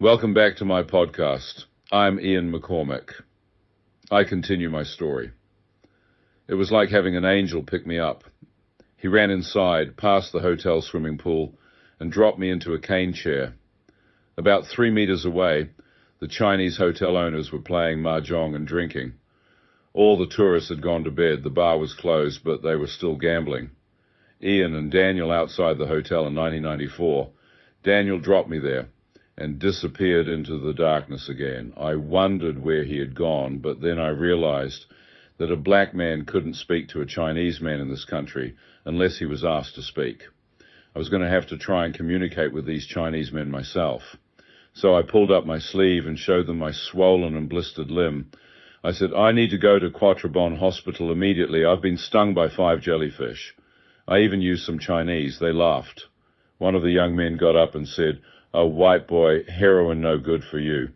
Welcome back to my podcast. I'm Ian McCormack. I continue my story. It was like having an angel pick me up. He ran inside, past the hotel swimming pool, and dropped me into a cane chair. About 3 meters away, the Chinese hotel owners were playing mahjong and drinking. All the tourists had gone to bed. The bar was closed, but they were still gambling. Ian and Daniel outside the hotel in 1994. Daniel dropped me there and disappeared into the darkness again. I wondered where he had gone, but then I realized that a black man couldn't speak to a Chinese man in this country unless he was asked to speak. I was going to have to try and communicate with these Chinese men myself. So I pulled up my sleeve and showed them my swollen and blistered limb. I said, "I need to go to Quatre Bornes Hospital immediately. I've been stung by 5 jellyfish." I even used some Chinese. They laughed. One of the young men got up and said, "Oh, white boy, heroin no good for you.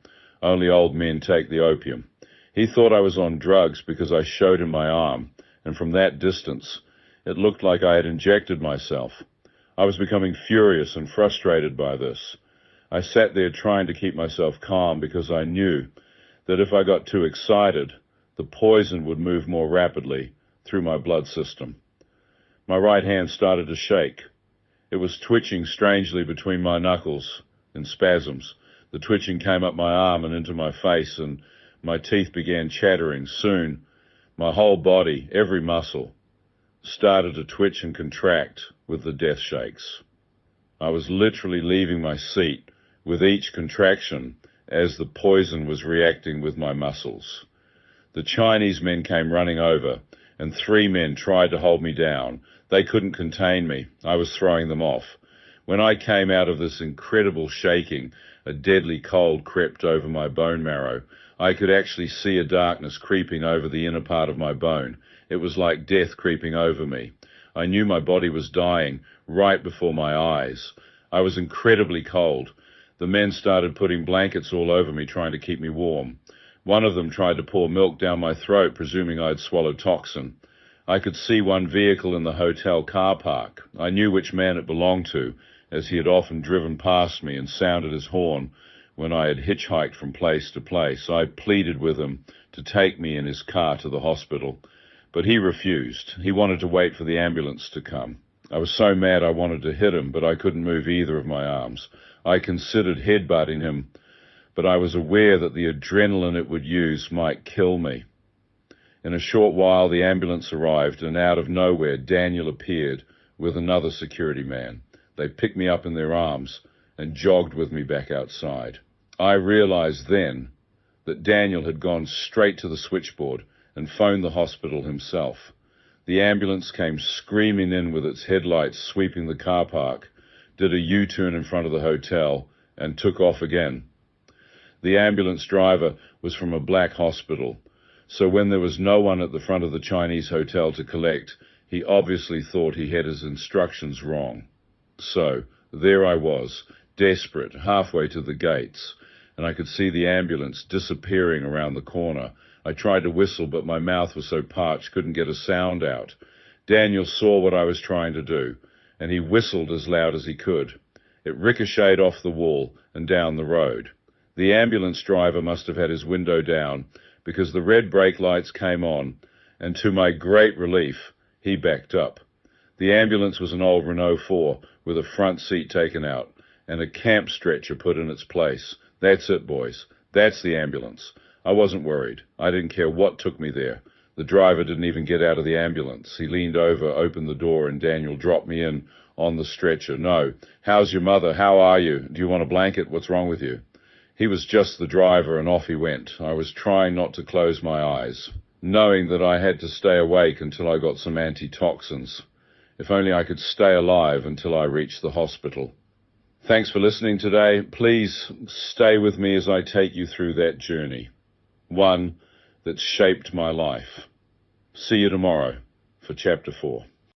Only old men take the opium." He thought I was on drugs because I showed him my arm, and from that distance, it looked like I had injected myself. I was becoming furious and frustrated by this. I sat there trying to keep myself calm because I knew that if I got too excited, the poison would move more rapidly through my blood system. My right hand started to shake. It was twitching strangely between my knuckles in spasms. The twitching came up my arm and into my face, and my teeth began chattering. Soon, my whole body, every muscle, started to twitch and contract with the death shakes. I was literally leaving my seat with each contraction as the poison was reacting with my muscles. The Chinese men came running over, and 3 men tried to hold me down. They couldn't contain me. I was throwing them off. When I came out of this incredible shaking, a deadly cold crept over my bone marrow. I could actually see a darkness creeping over the inner part of my bone. It was like death creeping over me. I knew my body was dying right before my eyes. I was incredibly cold. The men started putting blankets all over me, trying to keep me warm. One of them tried to pour milk down my throat, presuming I'd swallowed toxin. I could see one vehicle in the hotel car park. I knew which man it belonged to, as he had often driven past me and sounded his horn when I had hitchhiked from place to place. I pleaded with him to take me in his car to the hospital, but he refused. He wanted to wait for the ambulance to come. I was so mad I wanted to hit him, but I couldn't move either of my arms. I considered headbutting him, but I was aware that the adrenaline it would use might kill me. In a short while, the ambulance arrived, and out of nowhere, Daniel appeared with another security man. They picked me up in their arms and jogged with me back outside. I realized then that Daniel had gone straight to the switchboard and phoned the hospital himself. The ambulance came screaming in with its headlights sweeping the car park, did a U-turn in front of the hotel, and took off again. The ambulance driver was from a black hospital, so when there was no one at the front of the Chinese hotel to collect, he obviously thought he had his instructions wrong. So there I was, desperate, halfway to the gates, and I could see the ambulance disappearing around the corner. I tried to whistle, but my mouth was so parched, couldn't get a sound out. Daniel saw what I was trying to do, and he whistled as loud as he could. It ricocheted off the wall and down the road. The ambulance driver must have had his window down, because the red brake lights came on, and to my great relief, he backed up. The ambulance was an old Renault 4 with a front seat taken out and a camp stretcher put in its place. That's it, boys. That's the ambulance. I wasn't worried. I didn't care what took me there. The driver didn't even get out of the ambulance. He leaned over, opened the door, and Daniel dropped me in on the stretcher. "No. How's your mother? How are you? Do you want a blanket? What's wrong with you?" He was just the driver, and off he went. I was trying not to close my eyes, knowing that I had to stay awake until I got some antitoxins. If only I could stay alive until I reached the hospital. Thanks for listening today. Please stay with me as I take you through that journey, one that shaped my life. See you tomorrow for Chapter 4.